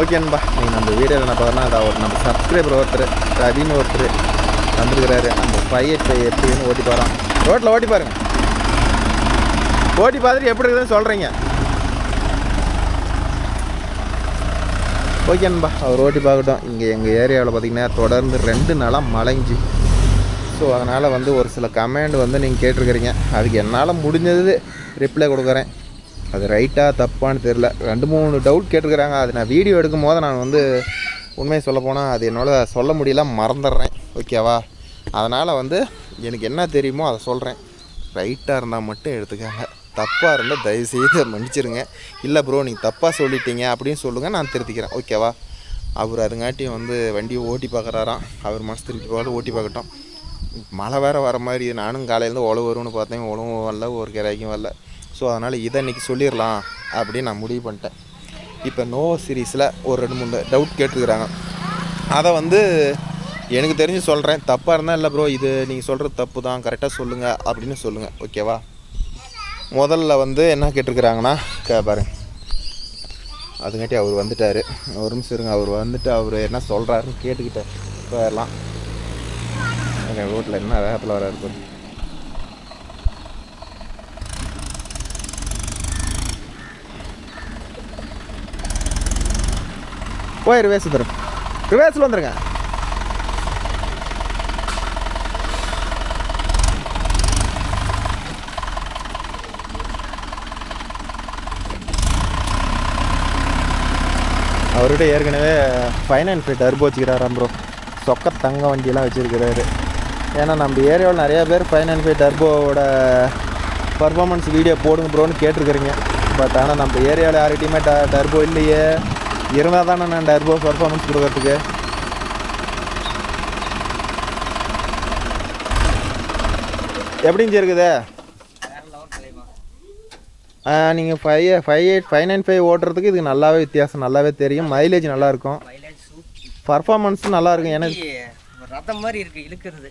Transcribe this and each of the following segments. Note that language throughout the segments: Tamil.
ஓகேன்பா நீங்கள் நம்ம வீடியோவில் என்ன பார்த்தோன்னா அதை ஒரு நம்ம சப்ஸ்கிரைபர் ஒருத்தர் ரவின்னு ஒருத்தர் வந்துருக்கிறாரு. அந்த 585 எப்படின்னு ஓட்டி போகிறோம். ரோட்டில் ஓட்டி பாருங்க, ஓட்டி பார்த்துட்டு எப்படி இருக்குதுன்னு சொல்கிறீங்க. ஓகேன்பா அவர் ஓட்டி பார்க்கட்டும். இங்கே எங்கள் ஏரியாவில் பார்த்திங்கன்னா தொடர்ந்து 2 நாளாக மழைஞ்சி. ஸோ அதனால் வந்து ஒரு சில கமெண்ட் வந்து நீங்கள் கேட்டிருக்கிறீங்க. அதுக்கு என்னால் முடிஞ்சது ரிப்ளை கொடுக்குறேன். அது ரைட்டாக தப்பான்னு தெரில. 2-3 டவுட் கேட்டிருக்கிறாங்க. அது நான் வீடியோ எடுக்கும் போது நான் வந்து உண்மையை சொல்ல போனால் அது என்னோட சொல்ல முடியல, மறந்துடுறேன். ஓகேவா? அதனால் வந்து எனக்கு என்ன தெரியுமோ அதை சொல்கிறேன். ரைட்டாக இருந்தால் மட்டும் எடுத்துக்காங்க, தப்பாக இருந்தால் தயவுசெய்து மன்னிச்சிருங்க. இல்லை ப்ரோ நீங்கள் தப்பாக சொல்லிட்டீங்க அப்படின்னு சொல்லுங்கள், நான் திருத்திக்கிறேன். ஓகேவா? அவர் அதுங்காட்டியும் வந்து வண்டியை ஓட்டி பார்க்குறாராம். அவர் மனசு திருப்பி போக ஓட்டி பார்க்கட்டும். மழை வேறு வர மாதிரி. நானும் காலையிலேருந்து உழவு வரும்னு பார்த்தேன், உழவும் வரல, ஒரு கிராய்க்கும் வரல. ஸோ அதனால் இதை இன்றைக்கி சொல்லிடலாம் அப்படின்னு நான் முடிவு பண்ணிட்டேன். இப்போ நோவோ சீரீஸில் ஒரு 2-3 டவுட் கேட்டுருக்குறாங்க. அதை வந்து எனக்கு தெரிஞ்சு சொல்கிறேன். தப்பாக இருந்தால் இல்லை ப்ரோ இது நீங்கள் சொல்கிறது தப்பு தான், கரெக்டாக சொல்லுங்கள் அப்படின்னு சொல்லுங்கள். ஓகேவா? முதல்ல வந்து என்ன கேட்டிருக்கிறாங்கன்னா பாருங்க, அதுங்காட்டி அவர் வந்துட்டார். ஒரு நிமிஷம் இருங்க, அவர் வந்துட்டு அவர் என்ன சொல்கிறாருன்னு கேட்டுக்கிட்டேன். போயிடலாம். ரோட்டில் என்ன வேகத்தில் வர இருக்கும். போய் ரிவேர்ஸ் வந்துடும், ரிவேர்ஸில் வந்துடுங்க. அவர்கிட்ட ஏற்கனவே 595 டர்போ வச்சுக்கிறாராம் ப்ரோ. சொக்க தங்க வண்டியெல்லாம் வச்சுருக்கிறாரு. ஏன்னா நம்ம ஏரியாவில் நிறையா பேர் 595 டர்போவோட பர்ஃபார்மன்ஸ் வீடியோ போடுங்க ப்ரோன்னு கேட்டிருக்கிறீங்க. பட் ஆனால் நம்ம ஏரியாவில் யார்கிட்டையுமே டர்போ இல்லையே. இருந்தால் தானே நான் டர்போ பர்ஃபார்மன்ஸ் கொடுக்கறதுக்கு. எப்படின்னு இருக்குதே நீங்கள் 595 ஓட்டுறதுக்கு இதுக்கு நல்லாவே வித்தியாசம் நல்லாவே தெரியும். மைலேஜ் நல்லாயிருக்கும், பர்ஃபார்மன்ஸும் நல்லாயிருக்கும். எனக்கு ரத்தம் மாதிரி இருக்குது இழுக்கிறது.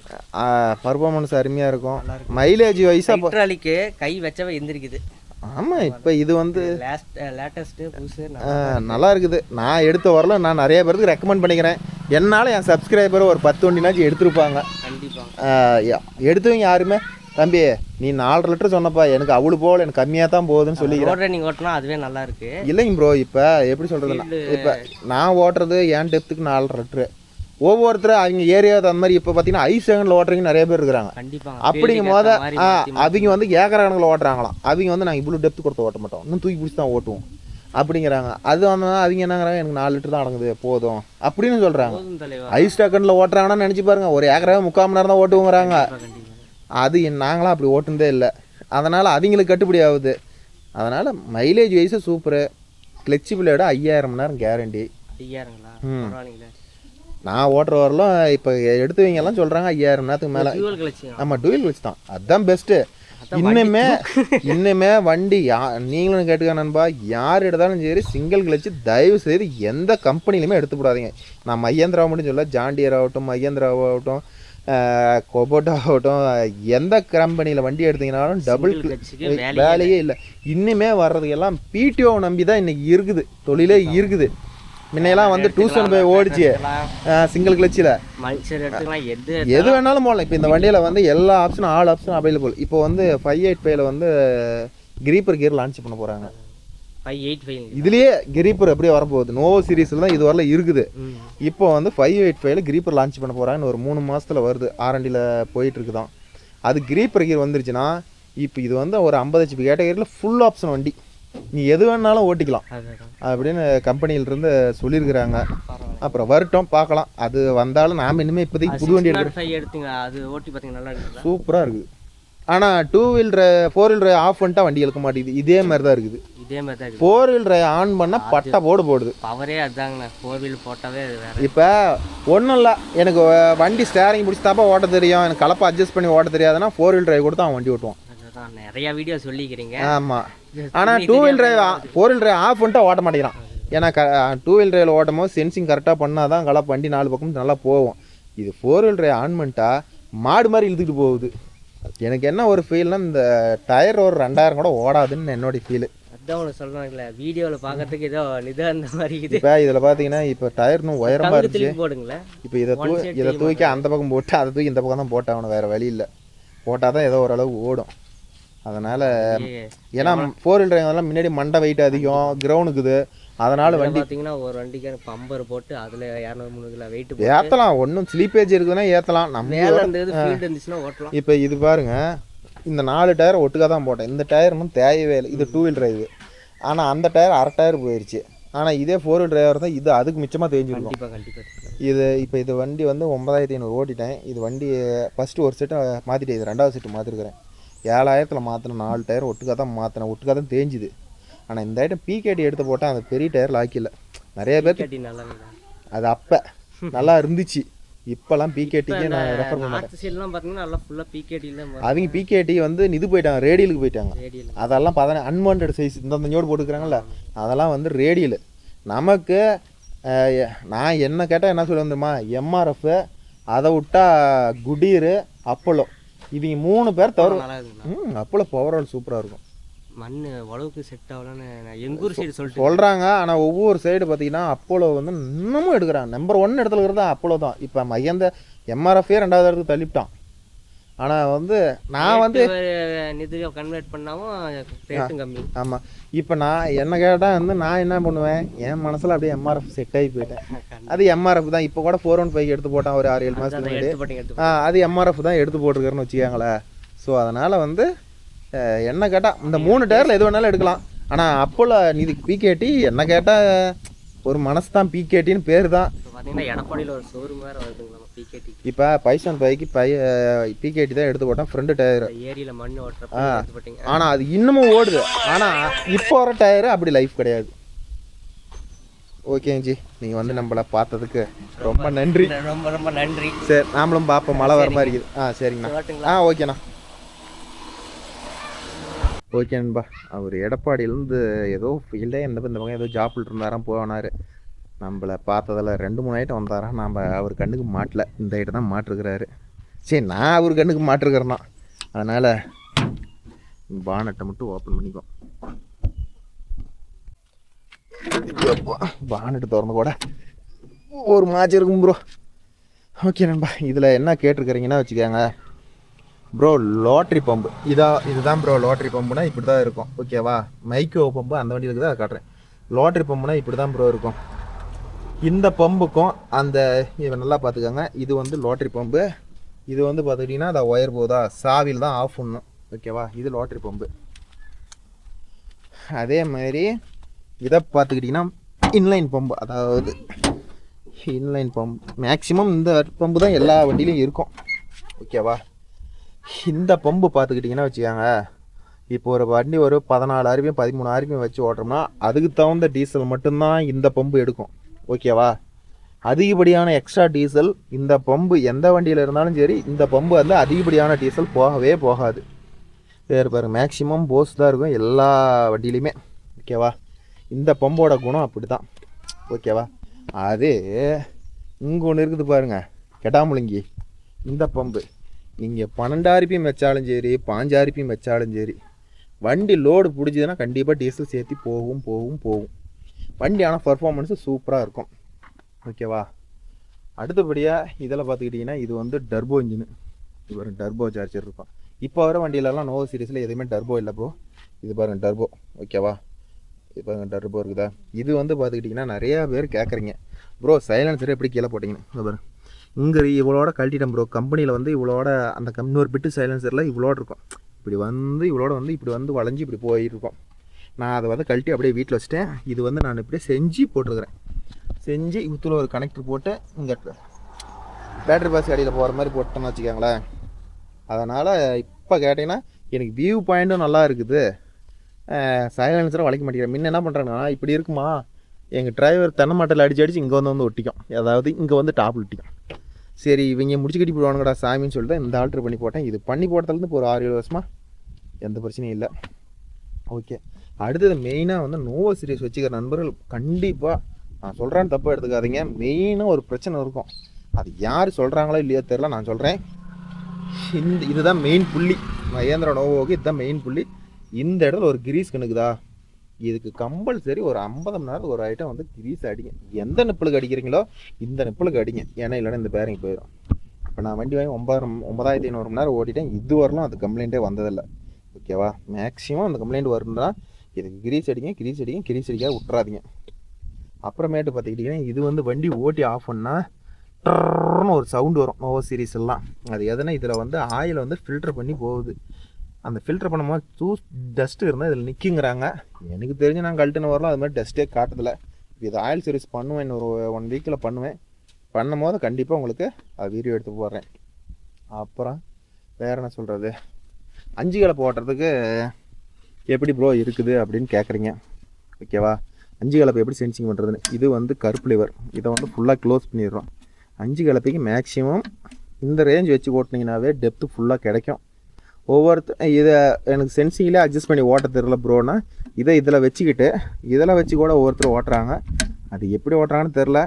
பர்ஃபார்மன்ஸ் அருமையாக இருக்கும். மைலேஜ் வைஸாக பெட்ரோலுக்கு கை வச்சவே எந்திரிக்குது. ஆமாம், இப்போ இது வந்து லேட்டஸ்ட்டு புதுசு நல்லா இருக்குது. நான் எடுத்த வரல நான் நிறைய பேருக்கு ரெக்கமெண்ட் பண்ணிக்கிறேன். என்னால் என் சப்ஸ்கிரைபர் ஒரு 10 வண்டினாச்சும் எடுத்துருப்பாங்க. கண்டிப்பாக எடுத்தவங்க யாருமே தம்பி நீ 4 லிட்டர் சொன்னப்பா, எனக்கு அவ்வளோ போகல, எனக்கு கம்மியாக தான் போகுதுன்னு சொல்லிக்கிறேன். நீங்கள் ஓட்டினா அதுவே நல்லா இருக்கு. இல்லைங்க ப்ரோ, இப்போ எப்படி சொல்கிறதுன்னா இப்போ நான் ஓட்டுறது என் டெப்த்துக்கு 4 லிட்டரு. ஒவ்வொருத்தரும் அவங்க ஏரியாவை அந்த மாதிரி இப்போ பார்த்தீங்கன்னா ஐஸ் செகண்டில் ஓட்டுறவங்க நிறைய பேர் இருக்கிறாங்க. அப்படிங்கும் போது அவங்க வந்து ஏக்கர் கணக்கில் ஓட்டுறாங்களாம். அவங்க வந்து நாங்கள் இவ்வளோ டெப்த்து கொடுத்து ஓட்ட மாட்டோம், இன்னும் தூக்கி பிடிச்சி தான் ஓட்டுவோம் அப்படிங்கிறாங்க. அது வந்து அவங்க என்னங்கிறாங்க, எனக்கு 4 லிட்டர் தான் அடங்குது போதும் அப்படின்னு சொல்கிறாங்க. ஐஸ் செகண்டில் ஓட்டுறாங்கன்னா நினச்சி பாருங்கள், ஒரு ஏக்கராக 3/4 மணி நேரம் தான் ஓட்டுவோங்கிறாங்க. அது நாங்களாம் அப்படி ஓட்டுனதே இல்லை. அதனால் அவங்களுக்கு கட்டுப்படி ஆகுது. அதனால் மைலேஜ் வைஸாக சூப்பரு. ஃப்ளெக்சிபிளோட 5000 மணி நேரம் கேரண்டி. 5000ங்களா? நான் ஓட்டுற வரலாம் இப்போ எடுத்துவீங்கெல்லாம் சொல்கிறாங்க 5000 மணி நேரத்துக்கு மேலே. ஆமாம், டூயல் கிளட்ச் தான், அதுதான் பெஸ்ட்டு. இன்னுமே வண்டி நீங்களும் கேட்டுக்க நண்பா, யார் எடுத்தாலும் சரி சிங்கிள் கிளட்ச் தயவு செய்து எந்த கம்பெனிலுமே எடுத்துக்கூடாதீங்க. நான் மஹேந்திரா மட்டும் சொல்ல, ஜாண்டியர் ஆகட்டும், மஹேந்திரா ஆகட்டும், கோபோட்டா ஆகட்டும், எந்த கம்பெனியில் வண்டி எடுத்தீங்கன்னாலும் டபுள் வேலையே இல்லை. இன்னுமே வர்றதுக்கெல்லாம் பிடிஓ நம்பி தான் இன்றைக்கி இருக்குது, தொழிலே இருக்குது. முன்னையெல்லாம் வந்து 275 ஓடிச்சு சிங்கிள் கிளச்சில், எது வேணாலும் போடலாம். இப்போ இந்த வண்டியில் வந்து எல்லா ஆப்ஷனும் ஆல் ஆப்ஷனும் அவைலபிள். இப்போ வந்து 585ல் வந்து கிரீப்பர் கியர் லான்ச் பண்ண போகிறாங்க. 585 இதுலேயே கிரீப்பர் அப்படியே வரப்போகுது. நோவோ சீரீஸில் தான் இது வரல இருக்குது. இப்போ வந்து 585ல் கிரீப்பர் லான்ச் பண்ண போகிறாங்கன்னு ஒரு 3 மாதத்தில் வருது. R&Dயில் போயிட்டுருக்கு தான். அது கிரீப்பர் கியர் வந்துருச்சுன்னா இப்போ இது வந்து ஒரு 50 HP கேட்டகரியில் ஃபுல் ஆப்ஷன் வண்டி, நீ எது வேணாலும் ஓட்டிக்கலாம் அப்படின்னு கம்பெனியிலிருந்து சொல்லியிருக்கிறாங்க. அப்புறம் வரட்டும் பார்க்கலாம். அது வந்தாலும் நாம் இனிமேல் இப்போதைக்கு புது வண்டி எடுத்தீங்க, அது ஓட்டி பார்த்தீங்கன்னா நல்லா இருக்குது, சூப்பராக இருக்குது. ஆனால் 2 வீல் 4 வீல் டிரைவ் ஆஃப் பண்ணிட்டா வண்டி இழுக்க மாட்டேங்குது. இதே மாதிரி தான் இருக்குது. 4 வீல் டிரைவ் ஆன் பண்ணால் பட்டா போடுது. பவரே அதுதாங்கண்ணா, 4 வீல் போட்டாவே இப்போ ஒன்றும் இல்லை, எனக்கு வண்டி ஸ்டேரிங் பிடிச்சி தாப்பா ஓட்ட தெரியும், எனக்கு கலப்பை அட்ஜஸ்ட் பண்ணி ஓட்ட தெரியாதுன்னா 4 வீல் டிரைவ் கொடுத்து அவன் வண்டி ஓட்டுவான். நிறைய வீடியோ சொல்லிக்கிறீங்க. ஆமாம், ஆனால் 2 wheel drive 4 wheel drive off பண்ணிட்டா ஓட்ட மாட்டேங்கிறான். ஏன்னா 2 வீல் டிரைவில் ஓட்டும் போது சென்சிங் கரெக்டாக பண்ணால் தான் கலப்பை வண்டி 4 பக்கம் நல்லா போகும். இது 4 வீல் டிரைவ் ஆன் பண்ணிட்டா மாடு மாதிரி இழுத்துக்கிட்டு போகுது. எனக்கு என்ன ஒரு ஃபீல்னால் இந்த டயர் ஒரு 2000 கூட ஓடாதுன்னு என்னோடய ஃபீலு. இதான் ஒன்று சொல்கிறாங்கல்ல வீடியோவில் பார்க்கறதுக்கு ஏதோ நிதம் அந்த மாதிரி இது இப்போ இதில் பார்த்தீங்கன்னா இப்போ டயர் இன்னும் உயரமாக இருந்துச்சு. திருப்பி போடுங்களேன். இப்போ இதை தூக்கி அந்த பக்கம் போட்டு அதை தூக்கி இந்த பக்கம் தான் போட்டாகணும், வேறு வழி இல்லை. போட்டால் தான் ஏதோ ஓரளவு ஓடும். அதனால் ஏன்னா 4 வீலர் டிரைவர்லாம் முன்னாடி மண்டை வெயிட் அதிகம், கிரவுண்டுக்குது. அதனால் வண்டி பார்த்தீங்கன்னா ஒரு வண்டிக்கு பம்பர் போட்டு அதில் 200-300 கிலோ வெயிட் ஏற்றலாம். ஒன்றும் ஸ்லீப்பேஜ் இருக்குதுன்னா ஏற்றலாம். மேலே இருந்தது ஃபீல்டு இருந்துச்சுன்னா ஓட்டலாம். இப்போ இது பாருங்க, இந்த 4 டயர் ஒட்டுக்காக தான் போட்டேன். இந்த டயர் இன்னும் தேயவே இல்லை. இது 2 வீலர் டிரைவ். ஆனால் அந்த டயர் அரை டயர் போயிடுச்சு. ஆனால் இதே 4 வீலர் டிரைவர் தான். இது அதுக்கு மிச்சமாக தேஞ்சிருக்கும். இது இப்போ இது வண்டி வந்து 9500 ஓட்டிட்டேன். இது வண்டி ஃபஸ்ட்டு ஒரு செட்டு மாற்றிட்டேன். இது 2வது செட்டு மாற்றிருக்கிறேன். 7000 மாற்றினேன். 4 டயர் ஒட்டுக்காக தான் மாற்றினேன். ஒட்டுக்காக தான் தேஞ்சுது. ஆனால் இந்த ஐட்டம் பிகேடி எடுத்து போட்டால் அந்த பெரிய டயர் ஆக்கில. நிறைய பேர் அது அப்போ நல்லா இருந்துச்சு. இப்போலாம் பிகேடிக்கு நான் ரெஃபர் பண்ண மாட்டேன். அவங்க பிகேடி வந்து இது போயிட்டாங்க, ரேடியலுக்கு போயிட்டாங்க. அதெல்லாம் அன்வான்ட் சைஸ் இந்த ஜோடு போட்டுக்கிறாங்கல்ல, அதெல்லாம் வந்து ரேடியல். நமக்கு நான் என்ன கேட்டால் என்ன சொல்ல வந்துமா, எம்ஆர்எஃப், அதை விட்டா குடீரு, அப்போலோ, இவங்க 3 பேர் தவிர அப்போலோ பவரால் சூப்பராக இருக்கும். மண் உழவுக்கு செட் ஆகலன்னு எங்கூர் சைடு சொல்கிறாங்க. ஆனால் ஒவ்வொரு சைடு பார்த்தீங்கன்னா அப்போலோ வந்து இன்னமும் எடுக்கிறாங்க. நம்பர் 1 இடத்துல இருக்கிறது அப்போலோ தான். இப்போ மையந்த எம்ஆர்எஃபே 2வது இடத்துக்கு தள்ளிவிட்டான். ஆனால் வந்து நான் வந்து கன்வெர்ட் பண்ணாமல் ரேட்டும் கம்மி. ஆமாம். இப்போ நான் என்ன கேட்டால் வந்து நான் என்ன பண்ணுவேன், என் மனசில் அப்படியே எம்ஆர்எஃப் செட் ஆகி போயிட்டேன். அது எம்ஆர்எஃப் தான். இப்போ கூட 415 எடுத்து போட்டான் ஒரு 6-7 மாதத்துக்கு முன்னாடி. அது எம்ஆர்எஃப் தான் எடுத்து போட்டிருக்கிறேன்னு வச்சுக்காங்களேன். ஸோ அதனால் வந்து என்ன கேட்டால் இந்த 3 டயரில் எது வேணாலும் எடுக்கலாம். ஆனால் அப்போல இது பிகேடி என்ன கேட்டால் ஒரு மனசு தான். பிகேடின்னு பேர் தான். எடப்பாடியில் ஒரு ஷோரூம் வேறு வருதுங்களா பிகேடி. இப்போ பைசன் பைக்கு பிகேடி தான் எடுத்து போட்டேன், ஃப்ரெண்டு டயர். ஏரியில் மண் ஓட்டுற. ஆனால் அது இன்னமும் ஓடுது. ஆனால் இப்போ வர டயரு அப்படி லைஃப் கிடையாது. ஓகேஞ்சி, நீங்கள் வந்து நம்மளை பார்த்ததுக்கு ரொம்ப நன்றி. ரொம்ப ரொம்ப நன்றி. சரி, நாமளும் பார்ப்போம். மழை வர மாதிரி இருக்குது. சரிங்கண்ணா. ஓகேண்ணா. ஓகே நண்பா. அவர் எடப்பாடியிலேருந்து ஏதோ ஃபீல்டே இந்த பக்கம் ஏதோ ஜாப்பில் இருந்தாராம், போனார். நம்மளை பார்த்ததில் 2-3 ஐட்டம் வந்தாராம். நாம் அவர் கண்ணுக்கு மாட்டல. இந்த ஐட்டம் தான் மாட்டிருக்கிறாரு. சரி, நான் அவர் கண்ணுக்கு மாட்டிருக்கிறேன்னா அதனால் பானட்டை மட்டும் ஓப்பன் பண்ணிக்குவோம். பானட்டு திறந்து கூட ஒரு மாச்சு இருக்கும் ப்ரோ. ஓகே நண்பா, இதில் என்ன கேட்டிருக்கிறீங்கன்னா வச்சுக்கோங்க ப்ரோ, லாட்ரி பம்பு இதுதான் ப்ரோ. லாட்ரி பம்புனா இப்படி தான் இருக்கும். ஓகேவா? மைக்ரோ பம்பு அந்த வண்டியில் இருக்குது, அதை காட்டுறேன். லாட்ரி பம்புனா இப்படி தான் ப்ரோ இருக்கும். இந்த பம்புக்கும் அந்த இவன் நல்லா பார்த்துக்கோங்க. இது வந்து லாட்ரி பம்பு. இது வந்து பார்த்துக்கிட்டிங்கன்னா அதை ஒயர் போதா, சாவியில் தான் ஆஃப் பண்ணணும். ஓகேவா? இது லாட்ரி பம்பு. அதே மாதிரி இதை பார்த்துக்கிட்டிங்கன்னா இன்லைன் பம்பு. அதாவது இன்லைன் பம்பு மேக்ஸிமம் இந்த பம்பு தான் எல்லா வண்டியிலையும் இருக்கும். ஓகேவா? இந்த பம்பு பார்த்துக்கிட்டிங்கன்னா வச்சுக்கோங்க, இப்போ ஒரு வண்டி ஒரு 14 RPM 13 RPM வச்சு ஓட்டுறோம்னா அதுக்கு தகுந்த டீசல் மட்டும்தான் இந்த பம்பு எடுக்கும். ஓகேவா? அதிகப்படியான எக்ஸ்ட்ரா டீசல் இந்த பம்பு எந்த வண்டியில் இருந்தாலும் சரி, இந்த பம்பு வந்து அதிகப்படியான டீசல் போகவே போகாது. வேறு பாருங்க, மேக்ஸிமம் போஸ் தான் இருக்கும் எல்லா வண்டியிலையுமே. ஓகேவா? இந்த பம்போட குணம் அப்படி தான். ஓகேவா? அதே இங்கே ஒன்று இருக்குது பாருங்கள், கெட்டாமுழுங்கி. இந்த பம்பு நீங்கள் 12 RPM வச்சாலும் சரி, 5 RPM வச்சாலும் சரி, வண்டி லோடு பிடிச்சதுன்னா கண்டிப்பாக டீசல் சேர்த்து போகும். வண்டி ஆனால் பர்ஃபார்மன்ஸு சூப்பராக இருக்கும். ஓகேவா? அடுத்தபடியாக இதில் பார்த்துக்கிட்டிங்கன்னா இது வந்து டர்போ இன்ஜினு. இது ஒரு டர்போ சார்ஜர் இருக்கும். இப்போ வர வண்டியிலலாம் நோவோ சீரிஸில் எதுவுமே டர்போ இல்லை ப்ரோ. இது பாருங்கள் டர்போ. ஓகேவா? இது பாருங்கள் டர்போ இருக்குதா. இது வந்து பார்த்துக்கிட்டிங்கன்னா நிறையா பேர் கேட்குறீங்க ப்ரோ சைலன்சரை எப்படி கீழே போட்டிங்கன்னு. இது பாருங்க, இங்கே இவ்வளோட கழட்டிட்டேன் ப்ரோ. கம்பெனியில் வந்து இவ்வளோட அந்த இன்னொரு பிட்டு சைலன்சரில் இவ்வளோட இருக்கும். இப்படி வந்து இவ்வளோட வந்து இப்படி வந்து வளைஞ்சி இப்படி போயிருக்கும். நான் அதை வந்து கழட்டி அப்படியே வீட்டில் வச்சுட்டேன். இது வந்து நான் இப்படியே செஞ்சு போட்டிருக்கிறேன். செஞ்சு இத்துல ஒரு கனெக்டர் போட்டு இங்கே பேட்டரி பாஸ் அடியில் போகிற மாதிரி போட்டோன்னு வச்சுக்கோங்களேன். அதனால் இப்போ கேட்டிங்கன்னா எனக்கு வியூ பாயிண்ட்டும் நல்லா இருக்குது. சைலன்சரை வளைக்க மாட்டேங்கிறேன். முன்ன என்ன பண்ணுறாங்கன்னா இப்படி இருக்குமா, எங்கள் டிரைவர் தென்னை மாட்டில் அடிச்சு இங்கே வந்து ஒட்டிக்கும். அதாவது இங்கே வந்து டாப்பில் ஒட்டிக்கும். சரி இவங்க முடிச்சு கட்டி போடுவானுங்கடா சாமின்னு சொல்லிட்டு இந்த ஆல்ட்ரு பண்ணி போட்டேன். இது பண்ணி போட்டதுலேருந்து இப்போ ஒரு 6-7 வருஷமாக எந்த பிரச்சனையும் இல்லை. ஓகே, அடுத்தது மெயினாக வந்து நோவோ சீரிஸ் வச்சுக்கிற நண்பர்கள் கண்டிப்பாக நான் சொல்கிறேன்னு தப்பாக எடுத்துக்காதீங்க. மெயினாக ஒரு பிரச்சனை இருக்கும். அது யார் சொல்கிறாங்களோ இல்லையோ தெரில, நான் சொல்கிறேன். இதுதான் மெயின் புள்ளி. மகேந்திரா நோவோவுக்கு இதுதான் மெயின் புள்ளி. இந்த இடத்துல ஒரு கிரீஸ் கணுக்குதா, இதுக்கு கம்பல்சரி ஒரு 50 மணி நேரம் ஒரு ஐட்டம் வந்து கிரீஸ் அடிங்க. எந்த நிப்பிளுக்கு அடிக்கிறீங்களோ இந்த நிப்பிளுக்கு அடிங்க. ஏன்னா இல்லைன்னா இந்த பேரிங் போயிடும். இப்போ நான் வண்டி வாங்கி 9500 மணி நேரம் ஓட்டிட்டேன். இது வரலாம் அது கம்ப்ளைண்ட்டே வந்ததில்லை. ஓகேவா? மேக்ஸிமம் அந்த கம்ப்ளைண்ட் வரும்னா இதுக்கு கிரீஸ் அடிங்க, கிரீஸ் அடிங்க, கிரீஸ் அடிக்காத விட்றாதீங்க. அப்புறமேட்டு பார்த்துக்கிட்டிங்கன்னா இது வந்து வண்டி ஓட்டி ஆஃப் பண்ணால் டர்ன்னு ஒரு சவுண்டு வரும் நோவோ சீரிஸ் எல்லாம். அது எதுனா இதில் வந்து ஆயில் வந்து ஃபில்டர் பண்ணி போகுது. அந்த ஃபில்டர் பண்ணும்போது டஸ்ட்டு இருந்தால் இதில் நிற்குங்கிறாங்க. எனக்கு தெரிஞ்சு நான் கழட்டுன்னு வரலாம், அது மாதிரி டஸ்ட்டே காட்டுதில்லை. இது ஆயில் சர்வீஸ் பண்ணுவேன், இன்னொரு 1 வீக்கில் பண்ணுவேன். பண்ணும் போது கண்டிப்பாக உங்களுக்கு அது வீடியோ எடுத்து போடுறேன். அப்புறம் வேறு என்ன சொல்கிறது, 5 கலப்பு ஓட்டுறதுக்கு எப்படி ப்ரோ இருக்குது அப்படின்னு கேட்குறீங்க. ஓகேவா? 5 கலப்பை எப்படி சென்சிங் பண்ணுறதுன்னு, இது வந்து கருப்பு லிவர், இதை வந்து ஃபுல்லாக க்ளோஸ் பண்ணிடுறோம். 5 கலப்பைக்கு மேக்ஸிமம் இந்த ரேஞ்ச் வச்சு ஓட்டினீங்கன்னாவே டெப்த்து ஃபுல்லாக கிடைக்கும். இதை எனக்கு சென்சிங்லேயே அட்ஜஸ்ட் பண்ணி ஓட்ட தெரியல ப்ரோன்னா இதில் வச்சுக்கிட்டு இதில் வச்சு கூட ஒவ்வொருத்தர் ஓட்டுறாங்க. அது எப்படி ஓட்டுறாங்கன்னு தெரில.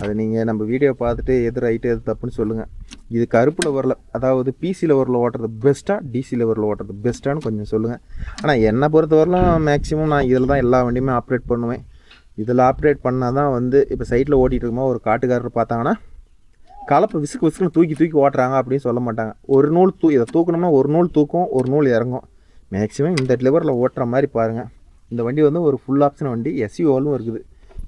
அது நீங்கள் நம்ம வீடியோ பார்த்துட்டு எது ரைட்டு எது தப்புன்னு சொல்லுங்கள். இது கருப்பு லெவரில், அதாவது பிசி லெவரில் ஓட்டுறது பெஸ்ட்டாக, டிசி லெவரில் ஓட்டுறது பெஸ்ட்டானு கொஞ்சம் சொல்லுங்கள். ஆனால் என்னை பொறுத்தவரையிலும் மேக்ஸிமம் நான் இதில் தான் எல்லா வண்டியுமே ஆப்ரேட் பண்ணுவேன். இதில் ஆப்ரேட் பண்ணால் தான் வந்து இப்போ சைட்டில் ஓட்டிகிட்டு இருக்கும்போது ஒரு காட்டுக்காரர் பார்த்தாங்கன்னா கலப்பை விசுக்குன்னு தூக்கி ஓட்டுறாங்க அப்படின்னு சொல்ல மாட்டாங்க. ஒரு நூல் இதை தூக்கணும்னா ஒரு நூல் தூக்கும், ஒரு நூல் இறங்கும். மேக்ஸிமம் இந்த லெவரில் ஓட்டுற மாதிரி பாருங்கள். இந்த வண்டி வந்து ஒரு ஃபுல் ஆப்ஷன் வண்டி, எஸ்யூவாலும் இருக்குது.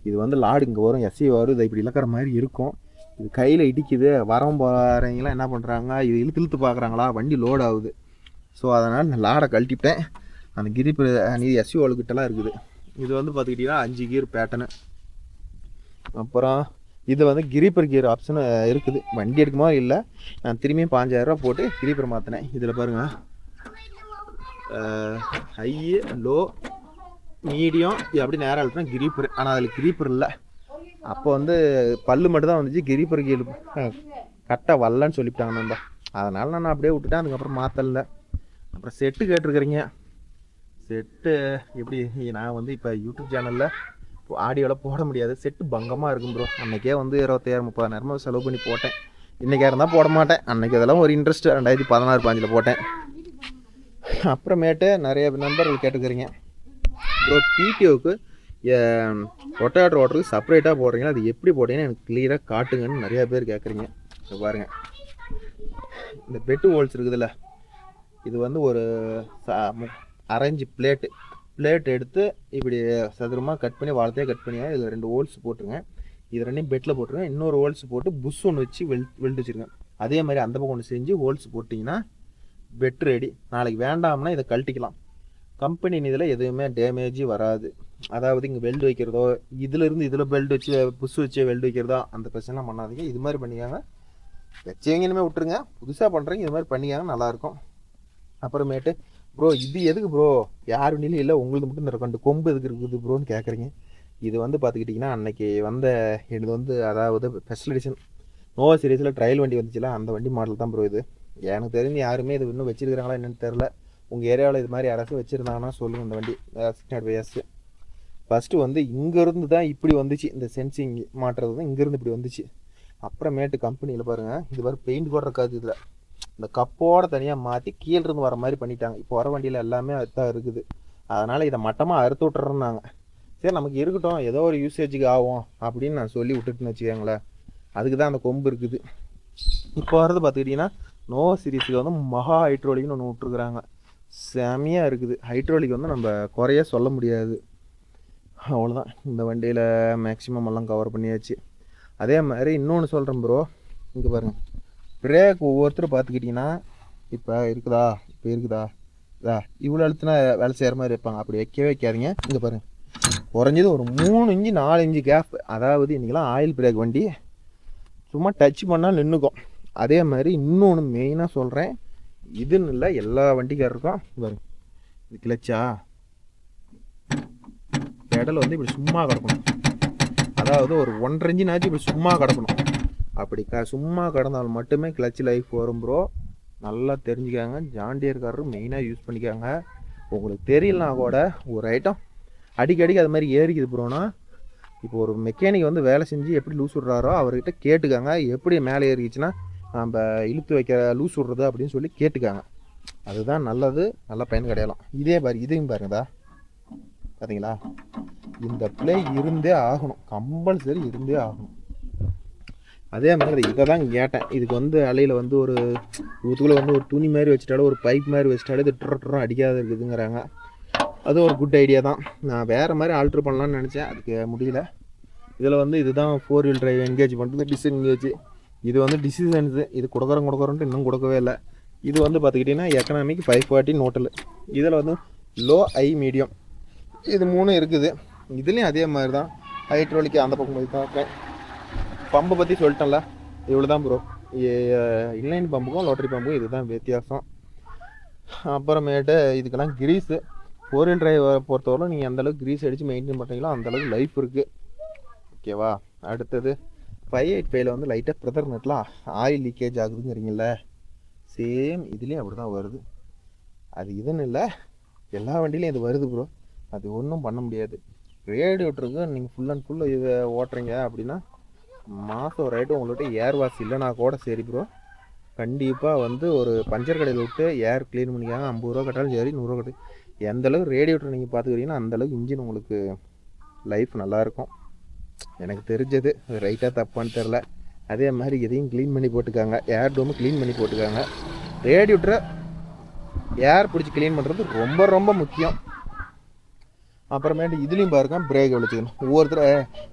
இது வந்து லாடு இங்கே வரும், எஸ்யூ வரும், இதை இப்படி இழக்கிற மாதிரி இருக்கும். இது கையில் இடிக்குது. போகிறவங்களாம் என்ன பண்ணுறாங்க, இது இழுத்து பார்க்குறாங்களா, வண்டி லோட் ஆகுது. ஸோ அதனால் நான் லாடை கழட்டிப்பேன். அந்த கிரிப்பு நீ எஸ்யூவாலுக்கிட்டலாம் இருக்குது. இது வந்து பார்த்துக்கிட்டிங்கன்னா 5 கியர் பேட்டனு. அப்புறம் இது வந்து கிரீப்பர் கியர் ஆப்ஷன் இருக்குது. வண்டி எடுக்கும்போது இல்லை, நான் திரும்பியும் 5000 ரூபா போட்டு கிரீப்பர் மாற்றினேன். இதில் பாருங்கள், ஹை, லோ, மீடியம், இது அப்படி நேரம் அழுத்தினா கிரீப்பர். ஆனால் அதில் கிரீப்பர் இல்லை. அப்போ வந்து பல்லு மட்டும் தான் வந்துச்சு, கிரீப்பர் கியர் கரெக்டாக வரலன்னு சொல்லிவிட்டாங்க நம்ப. அதனால் நான் அப்படியே விட்டுட்டேன். அதுக்கப்புறம் மாற்றல. அப்புறம் செட்டு கேட்டிருக்கிறீங்க. செட்டு எப்படி, நான் வந்து இப்போ யூடியூப் சேனலில் ஆடியோவில் போட முடியாது, செட்டு பங்கமாக இருக்கும் ப்ரோ. அன்றைக்கே வந்து 25,000-30,000 செலவு பண்ணி போட்டேன். இன்றைக்கா இருந்தால் போட மாட்டேன். அன்றைக்கி அதெல்லாம் ஒரு இன்ட்ரெஸ்ட் 2016-15 போட்டேன். அப்புறமேட்டு நிறைய நண்பர்கள் கேட்டுக்கிறீங்க, ப்ரோ பிடிஓக்கு ரொட்டேட்டர் ஓட்டருக்கு செப்பரேட்டாக போடுறீங்களா, அது எப்படி போட்டீங்கன்னா எனக்கு கிளியராக காட்டுங்கன்னு நிறையா பேர் கேட்குறீங்க. இப்போ பாருங்கள், இந்த பெட்டு ஹோல்ஸ் இருக்குதுல்ல, இது வந்து ஒரு அரேஞ்சு பிளேட் எடுத்து இப்படி சதுரமாக கட் பண்ணி வாழத்தையே கட் பண்ணி இதில் 2 ஹோல்ஸ் போட்டுருங்க. இது 2 பெட்டில் போட்டுருங்க. இன்னொரு ஹோல்ஸ் போட்டு புஷ் ஒன்று வச்சு வெல்ட் வச்சுருங்க. அதே மாதிரி அந்த பக்கம் ஒன்று செஞ்சு ஹோல்ஸ் போட்டிங்கன்னா பெட் ரெடி. நாளைக்கு வேண்டாம்னா இதை கழட்டிக்கலாம். கம்பெனி இதில் எதுவுமே டேமேஜ் வராது. அதாவது இங்கே வெல்டு வைக்கிறதோ, இதிலேருந்து இதில் பெல்ட் வச்சு புஷ் வச்சு வெல்டு வைக்கிறதோ அந்த பிரச்சனைலாம் பண்ணாதீங்க. இது மாதிரி பண்ணிக்காங்க. வச்சவங்க இனிமேல் விட்டுருங்க. புதுசாக பண்ணுறீங்க, இது மாதிரி பண்ணிக்காங்க, நல்லாயிருக்கும். அப்புறமேட்டு ப்ரோ இது எதுக்கு ப்ரோ, யார் வண்டியிலும் இல்லை, உங்களுக்கு மட்டும் இந்த 2 கொம்பு எதுக்கு இருக்குது ப்ரோன்னு கேட்குறீங்க. இது வந்து பார்த்துக்கிட்டிங்கன்னா அன்றைக்கி வந்த இது வந்து, அதாவது ஸ்பெஷல் எடிஷன் நோவா சீரிஸில் ட்ரையல் வண்டி வந்துச்சுல, அந்த வண்டி மாடல் தான் ப்ரோ இது. எனக்கு தெரிஞ்சு யாருமே இது இன்னும் வச்சுருக்கிறாங்களா என்னென்னு தெரில. உங்கள் ஏரியாவில் இது மாதிரி யாராச்சும் வச்சுருந்தாங்கன்னா சொல்லுங்கள். இந்த வண்டி 16 ஃபஸ்ட்டு வந்து இங்கேருந்து தான் இப்படி வந்துச்சு. இந்த சென்சிங் மாட்டுறது தான் இங்கேருந்து இப்படி வந்துச்சு. அப்புறமேட்டு கம்பெனியில் பாருங்கள், இது மாதிரி பெயிண்ட் போடுறக்காது இதில் இந்த கப்போடு தனியாக மாற்றி கீழேருந்து வர மாதிரி பண்ணிட்டாங்க. இப்போ வர வண்டியில் எல்லாமே அதுதான் இருக்குது. அதனால் இதை மட்டமாக அறுத்து விட்டுறேன்னாங்க. சரி நமக்கு இருக்கட்டும், ஏதோ ஒரு யூசேஜுக்கு ஆகும் அப்படின்னு நான் சொல்லி விட்டுட்டுன்னு வச்சுக்கோங்களேன். அதுக்கு தான் அந்த கொம்பு இருக்குது. இப்போ வரது பார்த்துக்கிட்டிங்கன்னா நோவா சீரிஸுக்கு வந்து மகா ஹைட்ரோலிக்னு ஒன்று விட்ருக்குறாங்க. செமையாக இருக்குது. ஹைட்ரோலிக் வந்து நம்ம குறைய சொல்ல முடியாது. அவ்வளோதான். இந்த வண்டியில் மேக்ஸிமம் எல்லாம் கவர் பண்ணியாச்சு. அதே மாதிரி இன்னொன்று சொல்கிறேன் ப்ரோ, இங்கே பாருங்கள், பிரேக் ஒவ்வொருத்தரும் பார்த்துக்கிட்டிங்கன்னா இப்போ இருக்குதா இதா இவ்வளோ அழுத்தினா வேலை செய்கிற மாதிரி இருப்பாங்க. அப்படி வைக்காதீங்க. இங்கே பாருங்கள், குறைஞ்சது ஒரு 3 இன்ச்சு 4 இன்ச்சு கேப். அதாவது இன்றைக்கெலாம் ஆயில் பிரேக் வண்டி சும்மா டச் பண்ணால் நின்றுக்கும். அதே மாதிரி இன்னொன்று மெயினாக சொல்கிறேன், இதுன்னு இல்லை எல்லா வண்டிக்காரருக்கும் பாருங்க, இது கிளச்சா பெடல் வந்து இப்படி சும்மா கிடக்கணும். அதாவது ஒரு 1.5 இன்ச்சுனாச்சும் இப்படி சும்மா கிடக்கணும். அப்படி சும்மா கிடந்தால் மட்டுமே கிளச் லைஃப் வரும் ப்ரோ. நல்லா தெரிஞ்சுக்காங்க. ஜாண்டியர்காரரும் மெயினாக யூஸ் பண்ணிக்காங்க. உங்களுக்கு தெரியலனா கூட ஒரு ஐட்டம் அடிக்கடிக்கு அது மாதிரி ஏறிக்குது ப்ரோனா, இப்போ ஒரு மெக்கானிக் வந்து வேலை செஞ்சு எப்படி லூஸ் விட்றாரோ அவர்கிட்ட கேட்டுக்காங்க. எப்படி மேலே ஏறிச்சுன்னா நம்ம இழுத்து வைக்க லூஸ் விட்றது அப்படின்னு சொல்லி கேட்டுக்காங்க. அதுதான் நல்லது, நல்ல பயன் கிடையாலாம். இதே பாரு, இதையும் பாருங்கதா, பார்த்தீங்களா, இந்த ப்ளே இருந்தே ஆகணும், கம்பல்சரி இருந்தே ஆகணும். அதே மாதிரி இதை தான் கேட்டேன். இதுக்கு வந்து அலையில் வந்து ஒரு இதுக்குள்ளே வந்து ஒரு துணி மாதிரி வச்சுட்டாலும் ஒரு பைப் மாதிரி வச்சுட்டாலும் இது ட்ரம் அடிக்காத இருக்குதுங்கிறாங்க. அது ஒரு குட் ஐடியா தான். நான் வேறு மாதிரி ஆல்ட்ரு பண்ணலான்னு நினச்சேன், அதுக்கு முடியல. இதில் வந்து இதுதான் 4 வீல் டிரைவ் என்கேஜ் பண்ணுறது, டிஸ்என்கேஜ். இது வந்து டிசிஷன்ஸு, இது கொடுக்குறோன்ட்டு இன்னும் கொடுக்கவே இல்லை. இது வந்து பார்த்துக்கிட்டிங்கன்னா எக்கனாமிக் 540 நோட்டல். இதில் வந்து லோ, ஹை, மீடியம் இது 3 இருக்குது. இதுலேயும் அதே மாதிரி தான் ஹைட்ரோலிக்கு அந்த பக்கம் போய் பார்ப்பேன். பம்பை பற்றி சொல்லிட்டேன்ல, இவ்வளோ தான் ப்ரோ. இன்லைன் பம்புக்கும் லோட்டரி பம்புக்கும் இதுதான் வித்தியாசம். அப்புறமேட்டு இதுக்கெல்லாம் கிரீஸு 4 வீல் டிரைவ் பொறுத்தவரை நீங்கள் அந்தளவுக்கு கிரீஸ் அடித்து மெயின்டைன் பண்ணுறீங்களோ அந்தளவுக்கு லைஃப் இருக்குது. ஓகேவா. அடுத்தது 585 வந்து லைட்டாக ப்ரெஷர் நெட்டில் ஆயில் லீக்கேஜ் ஆகுதுங்கிறீங்கள, சேம் இதுலேயும் அப்படி தான் வருது. அது இதுன்னு இல்லை, எல்லா வண்டியிலையும் இது வருது ப்ரோ. அது ஒன்றும் பண்ண முடியாது. ரேடியேட்டருக்கு நீங்கள் ஃபுல் அண்ட் ஃபுல் இதை ஓட்டுறீங்க அப்படின்னா மாதம் ரேட்டு உங்கள்கிட்ட ஏர் வாஷ் இல்லைனா கூட சரி ப்ரோ, கண்டிப்பாக வந்து ஒரு பஞ்சர் கடையில் விட்டு ஏர் க்ளீன் பண்ணிக்காங்க. 50 ரூபா கட்டாலும் சரி, 100 ரூபா கட்டு. எந்தளவுக்கு ரேடியேட்டர் நீங்கள் பார்த்துக்கிறீங்கன்னா அந்தளவுக்கு இன்ஜின் உங்களுக்கு லைஃப் நல்லாயிருக்கும். எனக்கு தெரிஞ்சது ரைட்டாக தப்பான்னு தெரில. அதே மாதிரி இதையும் க்ளீன் பண்ணி போட்டுக்காங்க, ஏர் டோமு க்ளீன் பண்ணி போட்டுக்காங்க. ரேடியேட்டரை ஏர் பிடிச்சி க்ளீன் பண்ணுறது ரொம்ப ரொம்ப முக்கியம். அப்புறமேட்டு இதுலேயும் பாருங்க பிரேக் வச்சுக்கணும். ஒவ்வொருத்தர்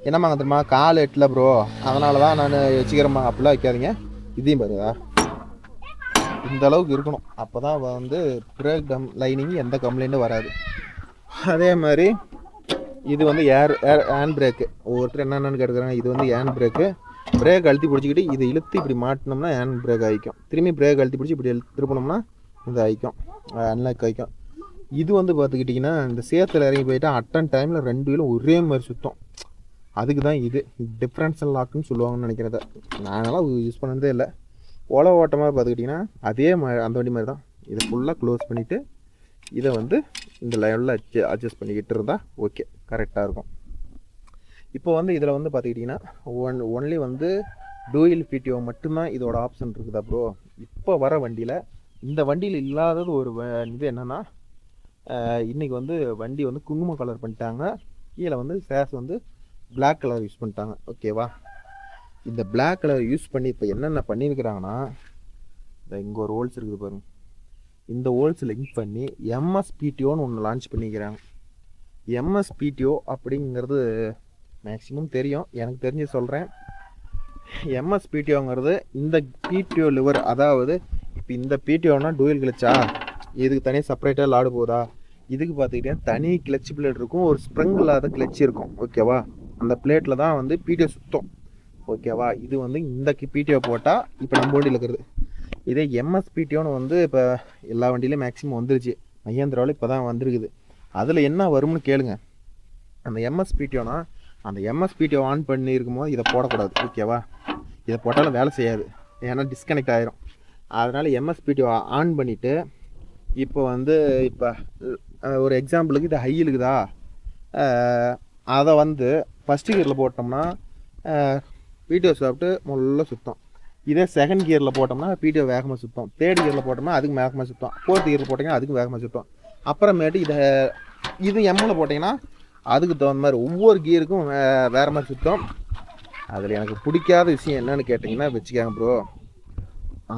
என்னம்மாங்க தெரியுமா, கால் எட்டில் ப்ரோ அதனால தான் நான் வச்சுக்கிறேம்மா அப்படிலாம் வைக்காதீங்க. இதையும் பாருங்க, இந்த அளவுக்கு இருக்கணும். அப்போ தான் வந்து பிரேக் லைனிங் எந்த கம்ப்ளைண்ட்டும் வராது. அதே மாதிரி இது வந்து ஹேண்ட் பிரேக்கு. ஒவ்வொருத்தர் என்னென்னு கேட்டுக்கிறாங்க. இது வந்து ஹேண்ட் பிரேக்கு. பிரேக் அழுத்தி பிடிச்சிக்கிட்டு இதை இழுத்து இப்படி மாட்டினோம்னா ஹேண்ட் பிரேக் ஆகிக்கும். திரும்பி பிரேக் அழுத்தி பிடிச்சி இப்படி திருப்பினோம்னா இது ஆகிக்கும், அன்லாக் ஆகிக்கும். இது வந்து பார்த்துக்கிட்டிங்கன்னா இந்த சேத்துல இறங்கி போயிட்டா அட்டன் டைமில் 2 வீலும் ஒரே மாதிரி சுத்தம். அதுக்கு தான் இது டிஃப்ரென்ஷியல் லாக்குன்னு சொல்லுவாங்கன்னு நினைக்கிறத. நானெல்லாம் யூஸ் பண்ணதே இல்லை. ஓட்டமாக பார்த்துக்கிட்டிங்கன்னா அதே மாதிரி அந்த வண்டி மாதிரி தான். இதை ஃபுல்லாக க்ளோஸ் பண்ணிவிட்டு இதை வந்து இந்த லெவலில் அட்ஜஸ்ட் பண்ணிக்கிட்டு இருந்தால் ஓகே, கரெக்டாக இருக்கும். இப்போ வந்து இதில் வந்து பார்த்துக்கிட்டிங்கன்னா ஒன்லி வந்து டூயில் பிடிஓ மட்டும்தான் இதோட ஆப்ஷன் இருக்குதா ப்ரோ. இப்போ வர வண்டியில் இந்த வண்டியில் இல்லாதது ஒரு இது என்னென்னா, இன்றைக்கி வந்து வண்டி வந்து குங்குமம் கலர் பண்ணிட்டாங்க. கீழே வந்து சேஸ் வந்து பிளாக் கலர் யூஸ் பண்ணிட்டாங்க. ஓகேவா. இந்த பிளாக் கலர் யூஸ் பண்ணி இப்போ என்னென்ன பண்ணியிருக்கிறாங்கன்னா, இந்த இங்கே ஒரு ஹோல்ஸ் இருக்குது பாருங்கள், இந்த ஹோல்ஸ் லிங்க் பண்ணி எம்எஸ்பிடிஓன்னு ஒன்று லான்ச் பண்ணிக்கிறாங்க. எம்எஸ்பிடிஓ அப்படிங்கிறது மேக்ஸிமம் தெரியும், எனக்கு தெரிஞ்சு சொல்கிறேன். எம்எஸ்பிடிஓங்கிறது இந்த பிடிஓ லிவர், அதாவது இப்போ இந்த பிடிஓனா டூயல் கிளச்சா, இதுக்கு தனியாக செப்பரேட்டாக லாடு போதா, இதுக்கு பார்த்துக்கிட்டே தனி கிளச் பிளேட் இருக்கும், ஒரு ஸ்ப்ரிங் இல்லாத கிளச் இருக்கும். ஓகேவா. அந்த பிளேட்டில் தான் வந்து பிடிஓ சுத்தம். ஓகேவா. இது வந்து இந்த பிடிஓ போட்டால் இப்போ நம்ம வண்டியில் இருக்கிறது. இதே எம்எஸ்பிடிஓன்னு வந்து இப்போ எல்லா வண்டியிலையும் மேக்ஸிமம் வந்துருச்சு. மஹேந்திராவில் இப்போ தான் வந்துருக்குது. அதில் என்ன வரும்னு கேளுங்க. அந்த எம்எஸ்பிடிஓனா அந்த எம்எஸ்பிடிஓ ஆன் பண்ணி இருக்கும்போது இதை போடக்கூடாது. ஓகேவா. இதை போட்டாலும் வேலை செய்யாது, ஏன்னா டிஸ்கனெக்ட் ஆகிரும். அதனால் எம்எஸ்பிடிஓ ஆன் பண்ணிவிட்டு இப்போ வந்து இப்போ ஒரு எக்ஸாம்பிளுக்கு இது ஹை இருக்குதா, அதை வந்து ஃபஸ்ட்டு கியரில் போட்டோம்னா பிடிஓ சாப்பிட்டு முள்ள சுத்தம். இதே செகண்ட் கியரில் போட்டோம்னா பிடிஓ வேகமாக சுத்தம். தேர்ட் கியரில் போட்டோம்னா அதுக்கு வேகமாக சுத்தம். ஃபோர்த் கியரில் போட்டிங்கன்னா அதுக்கு வேகமாக சுத்தம். அப்புறமேட்டு இது எம்மில் போட்டிங்கன்னா அதுக்கு தகுந்த மாதிரி ஒவ்வொரு கியருக்கும் வேறு மாதிரி சுத்தம். அதில் எனக்கு பிடிக்காத விஷயம் என்னென்னு கேட்டிங்கன்னா வச்சுக்காங்க ப்ரோ,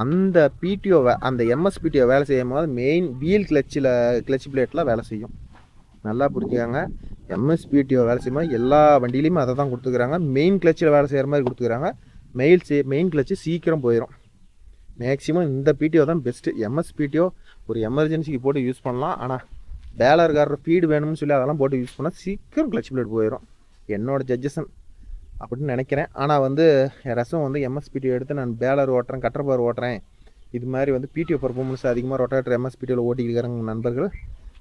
அந்த பிடிஓ அந்த எம்எஸ்பிடிஓ வேலை செய்யும் போது மெயின் வீல் கிளச் பிளேட்டில் வேலை செய்யும். நல்லா புரிஞ்சுக்காங்க. எம்எஸ்பிடிஓ வேலை செய்யும் போது எல்லா வண்டியிலையுமே அதை தான் கொடுத்துக்கிறாங்க. மெயின் கிளச்சில் வேலை செய்கிற மாதிரி கொடுத்துக்கிறாங்க. மெயின் கிளச்சு சீக்கிரம் போயிடும். மேக்ஸிமம் இந்த பிடிஓ தான் பெஸ்ட்டு. எம்எஸ்பிடிஓ ஒரு எமர்ஜென்சிக்கு போட்டு யூஸ் பண்ணலாம். ஆனால் பேலர்காரர் ஃபீடு வேணும்னு சொல்லி அதெல்லாம் போட்டு யூஸ் பண்ணால் சீக்கிரம் கிளச் பிளேட் போயிடும். என்னோடய ஜட்ஜஷன் அப்படின்னு நினைக்கிறேன். ஆனால் வந்து ரசம் வந்து எம்எஸ்பிடிஓ எடுத்து நான் பேலர் ஓட்டுறேன், கட்டர் பார் ஓட்டுறேன், இது மாதிரி வந்து பிடிஓ பர்ஃபார்மன்ஸ் அதிகமாக ரொட்டேட்டர் எம்எஸ்பிடிஓவில் ஓட்டிக்கிறவங்க நண்பர்கள்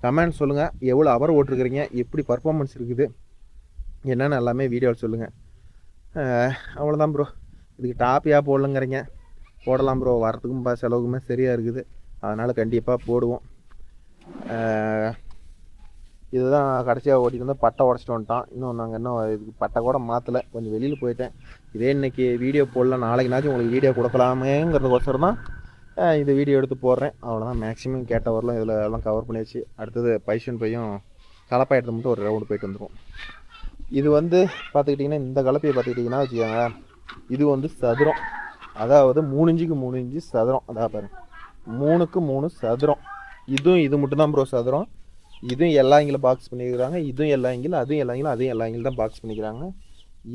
கமெண்ட் சொல்லுங்கள். எவ்வளோ அவர் ஓட்டிருக்கிறீங்க, எப்படி பர்ஃபார்மன்ஸ் இருக்குது என்னென்னு எல்லாமே வீடியோவில் சொல்லுங்கள். அவ்வளோதான் ப்ரோ. இதுக்கு டாப்பியாக போடலங்கிறீங்க, போடலாம் ப்ரோ. வரத்துக்கும் செலவுக்குமே சரியாக இருக்குது, அதனால் கண்டிப்பாக போடுவோம். இதுதான் கடைசியாக ஓட்டிட்டு வந்து பட்டை உடச்சிட்டு வந்துட்டான். இன்னும் இதுக்கு பட்டை கூட மாற்றலை, கொஞ்சம் வெளியில் போயிட்டேன். இதே இன்றைக்கி வீடியோ போடலாம், நாளைக்குனாச்சும் உங்களுக்கு வீடியோ கொடுக்கலாமேங்கிறதுக்கோசரம் தான் இந்த வீடியோ எடுத்து போடுறேன். அவ்வளோதான். மேக்ஸிமம் கேட்ட வரலாம் இதில் எல்லாம் கவர் பண்ணியாச்சு. அடுத்தது பைசன் பையும் கலப்பை எடுத்து மட்டும் ஒரு ரவுண்டு போயிட்டு வந்துடும். இது வந்து பார்த்துக்கிட்டிங்கன்னா இந்த கலப்பையை பார்த்துக்கிட்டிங்கன்னா வச்சுக்கோங்க, இது வந்து சதுரம், அதாவது 3 இன்ச்சுக்கு 3 இன்ச்சு சதுரம். அதான் பாருங்க 3க்கு 3 சதுரம். இதுவும் இது மட்டும் தான் ப்ரோ சதுரம். இதுவும் எல்லா ஆங்கிலும் பாக்ஸ் பண்ணிக்கிறாங்க, இதுவும் எல்லா ஆங்கிலும், அதுவும் எல்லா ஆங்கிலும், அதுவும் எல்லா ஆங்கிலும் தான் பாக்ஸ் பண்ணிக்கிறாங்க.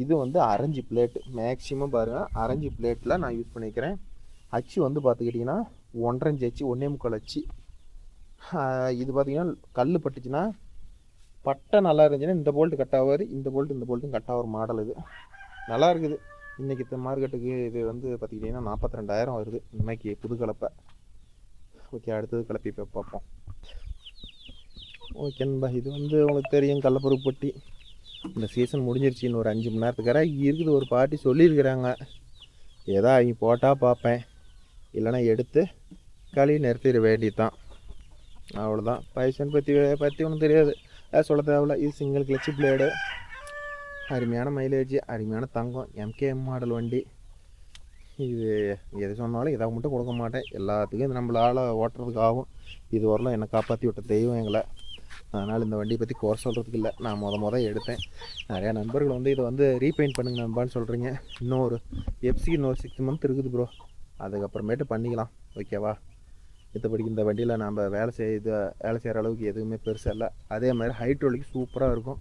இது வந்து அரஞ்சு பிளேட்டு மேக்ஸிமம் பாருங்கள், அரஞ்சு பிளேட்டில் நான் யூஸ் பண்ணிக்கிறேன். அச்சு வந்து பார்த்துக்கிட்டிங்கன்னா 1.5 இன்ச்சு அச்சு, 1.25 அச்சு. இது பார்த்திங்கன்னா கல் பட்டுச்சுன்னா, பட்டை நல்லா இருந்துச்சுன்னா இந்த போல்ட்டு கட் ஆகாது, இந்த போல்ட்டும் கட் ஆகிற மாடல். இது நல்லா இருக்குது. இன்றைக்கி மார்க்கெட்டுக்கு இது வந்து பார்த்துக்கிட்டிங்கன்னா 42,000 வருது இன்னைக்கு புது கலப்பை. ஓகே, அடுத்தது கலப்பி இப்போ பார்ப்போம். ஓகே நண்பா, இது வந்து உங்களுக்கு தெரியும் கடலப்பருப்பு பொட்டி. இந்த சீசன் முடிஞ்சிருச்சு, இன்னும் ஒரு 5 மணி நேரத்துக்கார இருக்குது. ஒரு பாட்டி சொல்லியிருக்கிறாங்க, ஏதோ அவங்க போட்டால் பார்ப்பேன், இல்லைனா எடுத்து களி நிறுத்திட வேண்டியதான். அவ்வளோதான். பைசன் பற்றி ஒன்றும் தெரியாது, சொல்ல தேவையில்ல. இது சிங்கிள் கிளச்சு பிளேடு, அருமையான மைலேஜ், அருமையான தங்கம், எம்கேஎம் மாடல் வண்டி. இது எது சொன்னாலும் இதாக மட்டும் கொடுக்க மாட்டேன், எல்லாத்துக்கும் இது நம்மளால் ஓட்டுறதுக்கு ஆகும். இது வரலாம் என்னை காப்பாற்றி விட்ட தெய்வம் எங்களை. அதனால் இந்த வண்டியை பற்றி குறை சொல்கிறதுக்கு இல்லை, நான் மொதல் எடுத்தேன். நிறையா நண்பர்கள் வந்து இதை வந்து ரீபெயிண்ட் பண்ணுங்க நண்பான்னு சொல்கிறீங்க. இன்னும் ஒரு இன்னொரு 6 மந்த் இருக்குது ப்ரோ, அதுக்கப்புறமேட்டு பண்ணிக்கலாம். ஓகேவா? மற்றபடிக்கு இந்த வண்டியில் நம்ம வேலை செய்கிற அளவுக்கு எதுவுமே பெருசாக இல்லை. அதே மாதிரி ஹைட்ரோலிக் சூப்பராக இருக்கும்.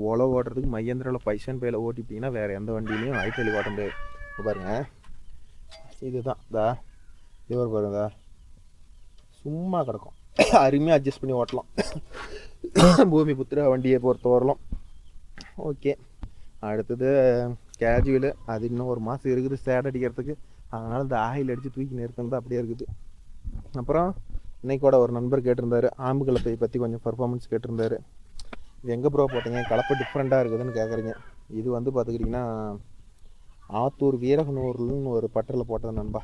உழவு ஓட்டுறதுக்கு மையந்திராவில் பைசன் பேயில் ஓட்டிட்டிங்கன்னா வேறு எந்த வண்டியிலையும் ஹைட்ரோலிக் ஓட்ட முடியாது. பாருங்கள், இதுதான் இது ஒரு பாருங்க, சும்மா கிடக்கும், அருமையாக அட்ஜஸ்ட் பண்ணி ஓட்டலாம். பூமி புத்திர வண்டியை பொறுத்த வரலாம். ஓகே, அடுத்தது கேஜுவலு. அது இன்னும் ஒரு மாதம் இருக்குது சேட் அடிக்கிறதுக்கு, அதனால் இந்த ஆயில் அடித்து தூக்கி நிறுத்தினது அப்படியே இருக்குது. அப்புறம் இன்னைக்கூட ஒரு நண்பர் கேட்டிருந்தார், ஆம்பு கலப்பை பற்றி கொஞ்சம் பர்ஃபார்மன்ஸ் கேட்டிருந்தார். இது எங்கே ப்ரோ போட்டீங்க, கலப்பை டிஃப்ரெண்ட்டாக இருக்குதுன்னு கேட்குறீங்க. இது வந்து பார்த்துக்கிட்டிங்கன்னா ஆத்தூர் வீரகனூர்லன்னு ஒரு பட்டரில் போட்டது நண்பா,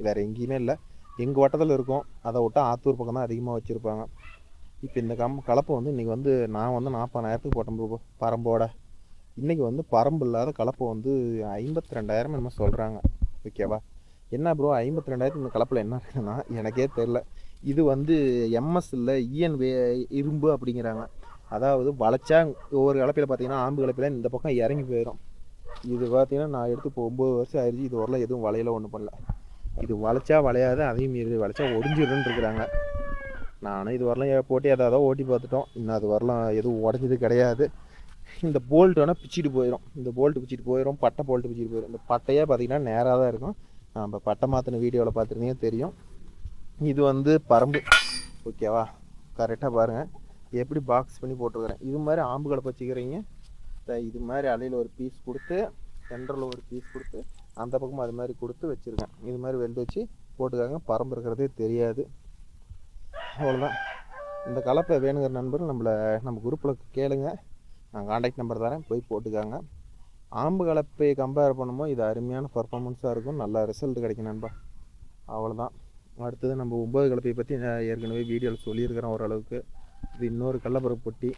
வேறு எங்கேயுமே இல்லை. எங்கள் வட்டத்தில் இருக்கும், அதை விட்டால் ஆத்தூர் பக்கம் தான் அதிகமாக வச்சுருப்பாங்க. இப்போ இந்த கலப்பை வந்து இன்றைக்கி வந்து நான் வந்து 40,000க்கு போட்டேன் ப்ரோ பரம்போட. இன்றைக்கி வந்து பரம்பு இல்லாத கலப்பை வந்து 52,000 என்னமோ சொல்கிறாங்க. ஓகேவா? என்ன ப்ரோ 52,000 இந்த கலப்பில் என்ன இருக்குன்னா எனக்கே தெரில. இது வந்து எம்எஸ் இல்லை இஎன்வே இரும்பு அப்படிங்கிறாங்க. அதாவது வளைச்சா ஒவ்வொரு கலப்பையில் பார்த்தீங்கன்னா ஆம்பு கலப்பையில் இந்த பக்கம் இறங்கி போயிடும். இது பார்த்தீங்கன்னா நான் எடுத்து இப்போ 9 வருஷம் ஆயிடுச்சு, இது வரலாம் எதுவும் வளையல ஒன்றும் பண்ணல. இது வளைச்சா வளையாது, அதையும் மீறி வளைச்சா ஒடிஞ்சிடுன்னு இருக்கிறாங்க. நானும் இது வரலாம் போட்டு ஏதாவது ஓட்டி பார்த்துட்டோம், இன்னும் அது வரலாம் எதுவும் உடஞ்சது கிடையாது. இந்த போல்ட் வேணால் பிச்சுட்டு போயிடும், இந்த போல்ட்டு பிச்சுட்டு போயிடும், பட்டை போல்ட்டு பிச்சுட்டு போயிடும். இந்த பட்டையே பார்த்திங்கன்னா நேராக தான் இருக்கும். நம்ம பட்டை மாற்றின வீடியோவில் பார்த்துருந்தீங்க தெரியும். இது வந்து பரம்பு. ஓகேவா? கரெக்டாக பாருங்கள் எப்படி பாக்ஸ் பண்ணி போட்டுருக்கிறேன். இது மாதிரி ஆம்பு கலப்பை வச்சுக்கிறீங்க, இது மாதிரி அலையில் ஒரு பீஸ் கொடுத்து, சென்டரில் ஒரு பீஸ் கொடுத்து, அந்த பக்கமும் அது மாதிரி கொடுத்து வச்சுருக்கேன். இது மாதிரி வெல்டு வச்சு போட்டுக்காங்க, பரம்பு இருக்கிறதே தெரியாது. அவ்வளோதான். இந்த கலப்பை வேணுங்கிற நண்பர்கள் நம்ம குரூப்பில் கேளுங்க, நான் காண்டாக்ட் நம்பர் தரேன், போய் போட்டுக்காங்க. ஆம்பு கலப்பை கம்பேர் பண்ணும்போது இது அருமையான பர்ஃபார்மன்ஸாக இருக்கும், நல்ல ரிசல்ட் கிடைக்கும் நண்பா. அவ்வளோதான். அடுத்தது நம்ம 9 கலப்பையை பற்றி ஏற்கனவே வீடியோவில் சொல்லியிருக்கிறேன் ஓரளவுக்கு. இது இன்னொரு கடலப்பருப்பு பொட்டி.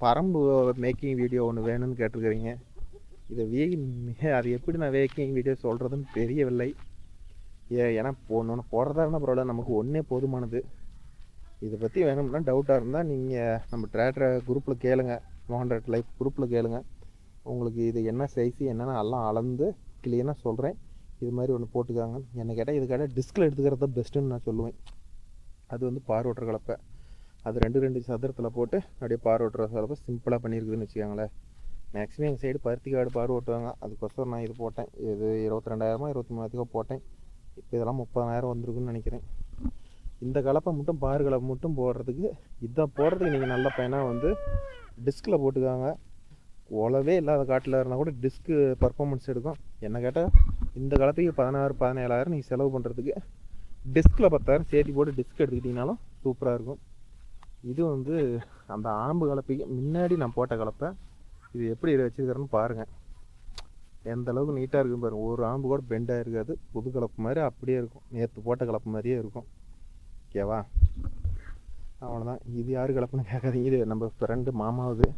பரம்பு மேக்கிங் வீடியோ ஒன்று வேணும்னு கேட்டிருக்கிறீங்க. அது எப்படி நான் மேக்கிங் வீடியோ சொல்கிறதுன்னு தெரியவில்லை. ஏன்னா ஒன்று போடுறதா இருந்தால் பரவாயில்ல, நமக்கு ஒன்றே போதுமானது. இதை பற்றி வேணும்னா டவுட்டாக இருந்தால் நீங்கள் நம்ம ட்ரேடர் குரூப்பில் கேளுங்க, 100 லைஃப் குரூப்பில் கேளுங்க. உங்களுக்கு இது என்ன சைஸு என்னென்னு எல்லாம் அளந்து கிளியராக சொல்கிறேன். இது மாதிரி ஒன்று போட்டுக்காங்க. என்னை கேட்டால் இதுக்காக டிஸ்கில் எடுத்துக்கிறது தான் பெஸ்ட்டுன்னு நான் சொல்லுவேன். அது வந்து பார்வோட்டர் கலப்பை, அது 2 சதுரத்தில் போட்டு அப்படியே பார்வோட்டர் கலப்பை சிம்பிளாக பண்ணியிருக்குதுன்னு வச்சுக்கோங்களேன். மேக்ஸிமம் எங்கள் சைடு பருத்தி காடு பார் ஓட்டுவாங்க, அதுக்கோசரம் நான் இது போட்டேன். இது 22,000 23,000 போட்டேன். இப்போ இதெல்லாம் 30,000 வந்திருக்குன்னு நினைக்கிறேன். இந்த கலப்பை மட்டும் பார் கலப்பை மட்டும் போடுறதுக்கு, இதான் போடுறதுக்கு நீங்கள் நல்ல பையனாக வந்து டிஸ்கில் போட்டுக்காங்க. உழவே இல்லாத காட்டில் இருந்தால் கூட டிஸ்க்கு பர்ஃபார்மன்ஸ் எடுக்கும். என்ன கேட்டால் இந்த கலப்பைக்கு 16,000-17,000 நீங்கள் செலவு பண்ணுறதுக்கு டிஸ்கில் 10,000 சேர்த்து போட்டு டிஸ்க் எடுத்துக்கிட்டிங்கனாலும் சூப்பராக இருக்கும். இது வந்து அந்த ஆம்பு கலப்பைக்கு முன்னாடி நான் போட்ட கலப்பை. இது எப்படி இதை வச்சுருக்கிறேன்னு பாருங்கள், எந்த அளவுக்கு நீட்டாக இருக்குன்னு பாருங்கள். ஒரு ஆம்பு கூட பெண்டாக இருக்காது, புது கலப்பு மாதிரி அப்படியே இருக்கும், நேற்று போட்ட கலப்பு மாதிரியே இருக்கும். ஓகேவா? அவ்வளோதான். இது யார் கலப்புன்னு கேட்காதீங்க, இது நம்ம ஃப்ரெண்டு மாமாவுது.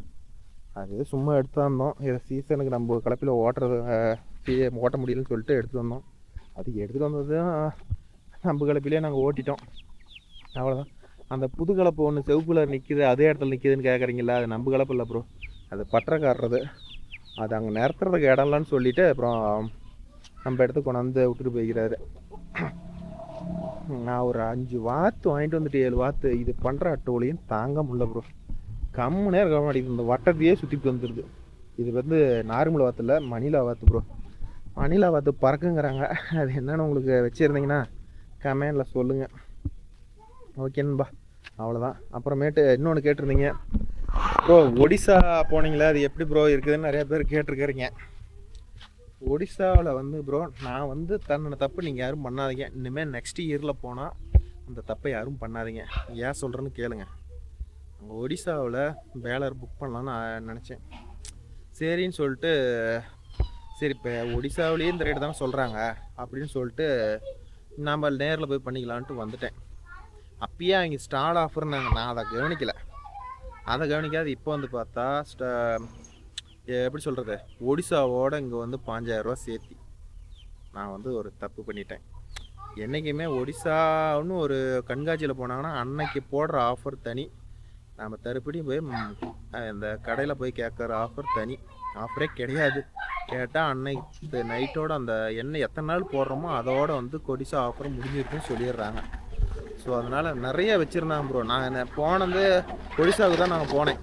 அது சும்மா எடுத்து வந்தோம், இதை சீசனுக்கு நம்ம கலப்பில் ஓட்ட முடியலன்னு சொல்லிட்டு எடுத்துகிட்டு வந்தோம். அது எடுத்துகிட்டு வந்தது நம்ம கலப்பிலே நாங்கள் ஓட்டிட்டோம். அவ்வளோதான். அந்த புது கலப்பு ஒன்று செவப்பு கலர் நிற்கிது அதே இடத்துல நிற்கிதுன்னு கேட்குறீங்களா, அது நம்ம கலப்பு இல்லை ப்ரோ, அது பட்டறைக்காரது. அது அங்கே நிறுத்துறதுக்கு இடம்லான்னு சொல்லிவிட்டு அப்புறம் நம்ம இடத்துக்கு கொண்டாந்து விட்டுட்டு போய்க்கிறாரு. நான் ஒரு 5 வாத்து வாங்கிட்டு வந்துட்டு 7 வாத்து இது பண்ணுற அட்டோலையும் தாங்க முடியல ப்ரோ. கம்முனே இருக்க மாட்டேங்குது, இந்த வட்டத்தையே சுற்றிட்டு வந்துடுது. இது வந்து நார்மல் வாத்து இல்லை, மணிலா வாத்து ப்ரோ. மணிலா வாத்து பறக்குங்கிறாங்க, அது என்னென்னு உங்களுக்கு வச்சுருந்தீங்கன்னா கமெண்டில் சொல்லுங்கள். ஓகேன்பா, அவ்வளோதான். அப்புறமேட்டு இன்னொன்று கேட்டிருந்தீங்க ப்ரோ, ஒடிசா போனீங்களா, அது எப்படி ப்ரோ இருக்குதுன்னு நிறையா பேர் கேட்டிருக்கிறீங்க. ஒடிசாவில் வந்து ப்ரோ, நான் வந்து தன்னோட தப்பு நீங்கள் யாரும் பண்ணாதீங்க. இனிமேல் நெக்ஸ்ட் இயரில் போனால் அந்த தப்பை யாரும் பண்ணாதீங்க. ஏன் சொல்கிறேன்னு கேளுங்க. அங்கே ஒடிசாவில் பேலர் புக் பண்ணலான்னு நான் நினச்சேன். சரின்னு சொல்லிட்டு, சரி இப்போ ஒடிசாவிலேயே இந்த ரேட்டு தானே சொல்கிறாங்க அப்படின்னு சொல்லிட்டு நம்ம நேரில் போய் பண்ணிக்கலான்ட்டு வந்துட்டேன். அப்பயே அங்கே ஸ்டால் ஆஃபர்னாங்க, நான் அதை கவனிக்காது. இப்போ வந்து பார்த்தா எப்படி சொல்கிறது, ஒடிசாவோட இங்கே வந்து 5000 ரூபா சேர்த்தி நான் வந்து ஒரு தப்பு பண்ணிட்டேன். என்றைக்குமே ஒடிசான்னு ஒரு கண்காட்சியில் போனாங்கன்னா அன்னைக்கு போடுற ஆஃபர் தனி, நம்ம தருப்படி போய் இந்த கடையில் போய் கேட்குற ஆஃபர் தனி. ஆஃபரே கிடையாது. கேட்டால் அன்னைக்கு நைட்டோட அந்த எண்ணெய் எத்தனை நாள் போடுறோமோ அதோட வந்து ஒடிசா ஆஃபர் முடிஞ்சிருக்குன்னு சொல்லிடுறாங்க. ஸோ அதனால் நிறைய வச்சுருந்தாங்க ப்ரோ. நான் என்ன போனது ஒடிசாவுக்கு தான் நாங்கள் போனேன்,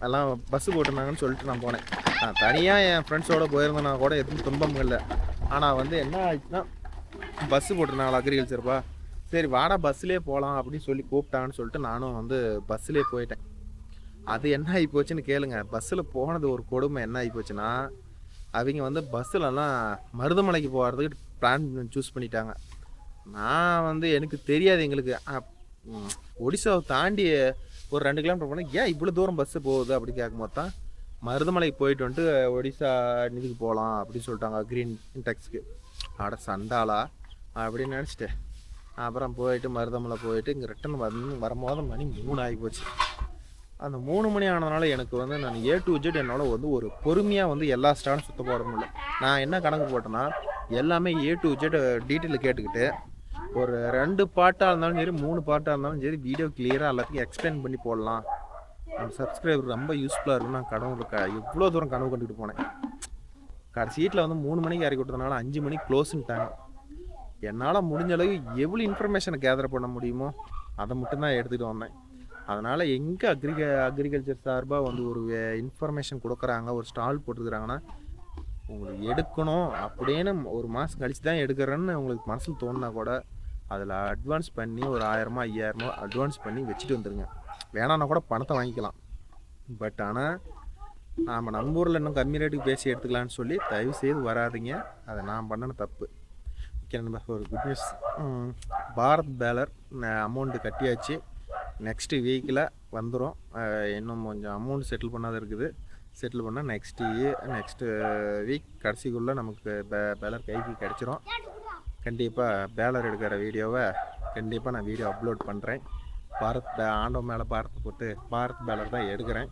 எல்லாம் பஸ்ஸு போட்டிருந்தாங்கன்னு சொல்லிட்டு நான் போனேன். நான் தனியாக என் ஃப்ரெண்ட்ஸோடு போயிருந்தேன்னா கூட எதுவும் துன்பம் இல்லை. ஆனால் வந்து என்ன ஆயிடுச்சுன்னா, பஸ்ஸு போட்டிருந்தாங்களா அக்ரிகல்ச்சர்ப்பா, சரி வாடா பஸ்ஸுலேயே போகலாம் அப்படின்னு சொல்லி கூப்பிட்டாங்கன்னு சொல்லிட்டு நானும் வந்து பஸ்ஸுலேயே போயிட்டேன். அது என்ன ஆகி போச்சுன்னு கேளுங்க. பஸ்ஸில் போனது ஒரு கொடுமை. என்ன ஆகி போச்சுன்னா, அவங்க வந்து பஸ்ஸிலலாம் மருதமலைக்கு போகிறதுக்கு பிளான் சூஸ் பண்ணிட்டாங்க. நான் வந்து எனக்கு தெரியாது, எங்களுக்கு ஒடிசாவை தாண்டி ஒரு 2 கிலோமீட்டர் போனால் ஏன் இவ்வளோ தூரம் பஸ்ஸு போகுது அப்படி கேட்கும்போது தான் மருதமலைக்கு போயிட்டு வந்துட்டு ஒடிசா இதுக்கு போகலாம் அப்படின்னு சொல்லிட்டாங்க, க்ரீன் டெக்ஸ்க்கு. ஆட சண்டாளா அப்படின்னு நினச்சிட்டு அப்புறம் போயிட்டு மருதமலை போயிட்டு இங்கே ரிட்டன் வரும்போது மணி 3 ஆகி போச்சு. அந்த 3 மணி ஆனதுனால எனக்கு வந்து நான் A to Z என்னால் வந்து ஒரு பொறுமையாக வந்து எல்லா ஸ்டாலும் சுத்த போட முடியல. நான் என்ன கணக்கு போட்டேன்னா, எல்லாமே A to Z டீட்டெயில் கேட்டுக்கிட்டு ஒரு 2 பார்ட்டாக இருந்தாலும் சரி 3 பார்ட்டாக இருந்தாலும் சரி வீடியோ கிளியராக எல்லாத்துக்கும் எக்ஸ்பிளைன் பண்ணி போடலாம், நம்ம சப்ஸ்கிரைபர் ரொம்ப யூஸ்ஃபுல்லாக இருக்குன்னு நான் எவ்வளோ தூரம் கனவு கண்டுக்கிட்டு போனேன். கடைசீட்டில் வந்து 3 மணிக்கு இறக்கி விட்டதுனால 5 மணிக்கு க்ளோஸுன்ட்டாங்க. என்னால் முடிஞ்ச அளவு எவ்வளோ இன்ஃபர்மேஷனை கேதர் பண்ண முடியுமோ அதை மட்டும்தான் எடுத்துகிட்டு வந்தேன். அதனால் எங்கே அக்ரிகல்ச்சர் சார்பாக வந்து ஒரு இன்ஃபர்மேஷன் கொடுக்குறாங்க, ஒரு ஸ்டால் போட்டுருக்குறாங்கன்னா உங்களுக்கு எடுக்கணும் அப்படின்னு ஒரு மாதம் கழித்து தான் எடுக்கிறேன்னு உங்களுக்கு மனசில் தோணுனா கூட அதில் அட்வான்ஸ் பண்ணி ஒரு 1000 5000 அட்வான்ஸ் பண்ணி வச்சுட்டு வந்துடுங்க. வேணான்னா கூட பணத்தை வாங்கிக்கலாம். பட் ஆனால் நாம் நம்ம ஊரில் இன்னும் கம்மி ரேட்டுக்கு பேசி எடுத்துக்கலான்னு சொல்லி தயவு செய்து வராதிங்க. அதை நான் பண்ணின தப்பு. ஓகே நண்பா, ஒரு good news. Bharat baler amount கட்டியாச்சு. நெக்ஸ்ட்டு வீக்கில் வந்துடும். இன்னும் கொஞ்சம் அமௌண்ட் செட்டில் பண்ணாத இருக்குது. செட்டில் பண்ணால் நெக்ஸ்ட்டு வீக் கடைசிக்குள்ளே நமக்கு பேலர் கைக்கு கிடச்சிரும். கண்டிப்பாக பேலர் எடுக்கிற வீடியோவை கண்டிப்பாக நான் வீடியோ அப்லோட் பண்ணுறேன். ஆண்டோ மேலே பாரத் போட்டு பாரத் பேலர் தான் எடுக்கிறேன்.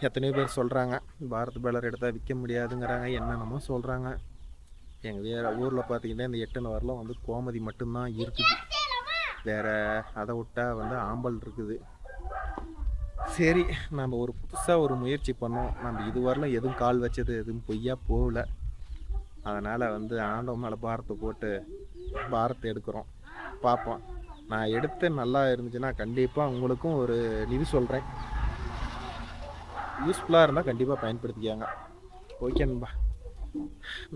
எத்தனையோ பேர் சொல்கிறாங்க பாரத் பேலர் எடுத்தால் விற்க முடியாதுங்கிறாங்க, என்னென்னமோ சொல்கிறாங்க. எங்கள் ஊரில் பார்த்திங்கன்னா இந்த 8 வரலாம் வந்து கோமதி மட்டும்தான் இருக்குது, வேறு அதை விட்டால் வந்து ஆம்பல் இருக்குது. சரி, நம்ம ஒரு புதுசாக ஒரு முயற்சி பண்ணோம். நம்ம இதுவரையிலும் எதுவும் கால் வச்சது எதுவும் பொய்யா போகல. அதனால் வந்து ஆண்டோ மேலே பாரத்தை போட்டு பாரத்தை எடுக்கிறோம். பார்ப்போம். நான் எடுத்து நல்லா இருந்துச்சுன்னா கண்டிப்பாக உங்களுக்கும் ஒரு நிதி சொல்கிறேன். யூஸ்ஃபுல்லாக இருந்தால் கண்டிப்பாக பயன்படுத்திக்காங்க. ஓகேன்பா,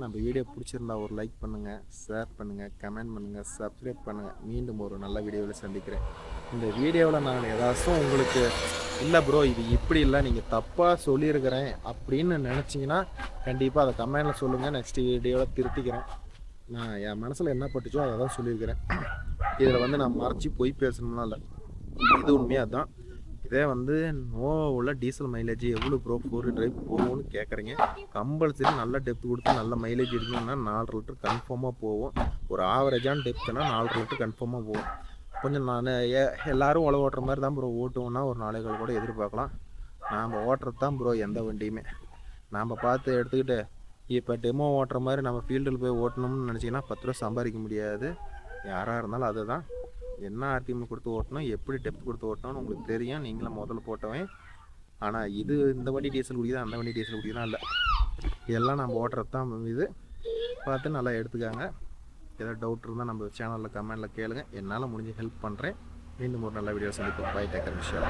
நம்ம வீடியோ பிடிச்சிருந்தா ஒரு லைக் பண்ணுங்கள், ஷேர் பண்ணுங்கள், கமெண்ட் பண்ணுங்கள், சப்ஸ்கிரைப் பண்ணுங்கள். மீண்டும் ஒரு நல்ல வீடியோவில் சந்திக்கிறேன். இந்த வீடியோவில் நான் ஏதாச்சும் உங்களுக்கு இல்லை ப்ரோ இது இப்படி இல்லை நீங்கள் தப்பாக சொல்லியிருக்கிறேன் அப்படின்னு நினச்சிங்கன்னா கண்டிப்பாக அதை கமெண்டில் சொல்லுங்கள். நெக்ஸ்ட் வீடியோவில் திருத்திக்கிறேன். நான் என் மனசில் என்ன பட்டுச்சோ அதை தான் சொல்லியிருக்கிறேன். இதில் வந்து நான் மறைச்சி போய் பேசணும்னா இல்லை, இது உண்மையாக தான். இதே வந்து நோவில் டீசல் மைலேஜ் எவ்வளோ ப்ரோ 4 டிரைவ் போகும்னு கேட்குறீங்க. கம்பல்சரி நல்ல டெப்த் கொடுத்து நல்ல மைலேஜ் இருக்குன்னா 4 லிட்டர் கன்ஃபார்மாக போகும். ஒரு ஆவரேஜான டெப்த்னா 4 லிட்டர் கன்ஃபார்மாக போகும். கொஞ்சம் நான் எல்லோரும் உழவு ஓட்டுற மாதிரி தான் ப்ரோ ஓட்டுவோன்னா ஒரு நாளைகள் கூட எதிர்பார்க்கலாம். நாம் ஓட்டுறது தான் ப்ரோ எந்த வண்டியுமே. நாம் பார்த்து எடுத்துக்கிட்டு இப்போ டெமோ ஓட்டுற மாதிரி நம்ம ஃபீல்டில் போய் ஓட்டணும்னு நினச்சிங்கன்னா 10 ரூபா சம்பாதிக்க முடியாது. யாராக இருந்தாலும் அதுதான். என்ன ஆர்பிஎம் கொடுத்து ஓட்டணும், எப்படி டெப்த் கொடுத்து ஓட்டணும்னு உங்களுக்கு தெரியும். நீங்களும் முதல்ல போட்டவன். ஆனால் இது இந்த வண்டி டீசல் குடிக்குதா அந்த வண்டி டீசல் குடிக்குதா இல்லை, இதெல்லாம் நம்ம ஓட்டுறது தான். இது பார்த்து நல்லா எடுத்துக்காங்க. ஏதாவது டவுட் இருந்தால் நம்ம சேனலில் கமெண்டில் கேளுங்க. என்னால் முடிஞ்ச ஹெல்ப் பண்ணுறேன். மீண்டும் ஒரு நல்ல வீடியோ சந்திப்போம். பை, டேக் கேர், விஷயம்.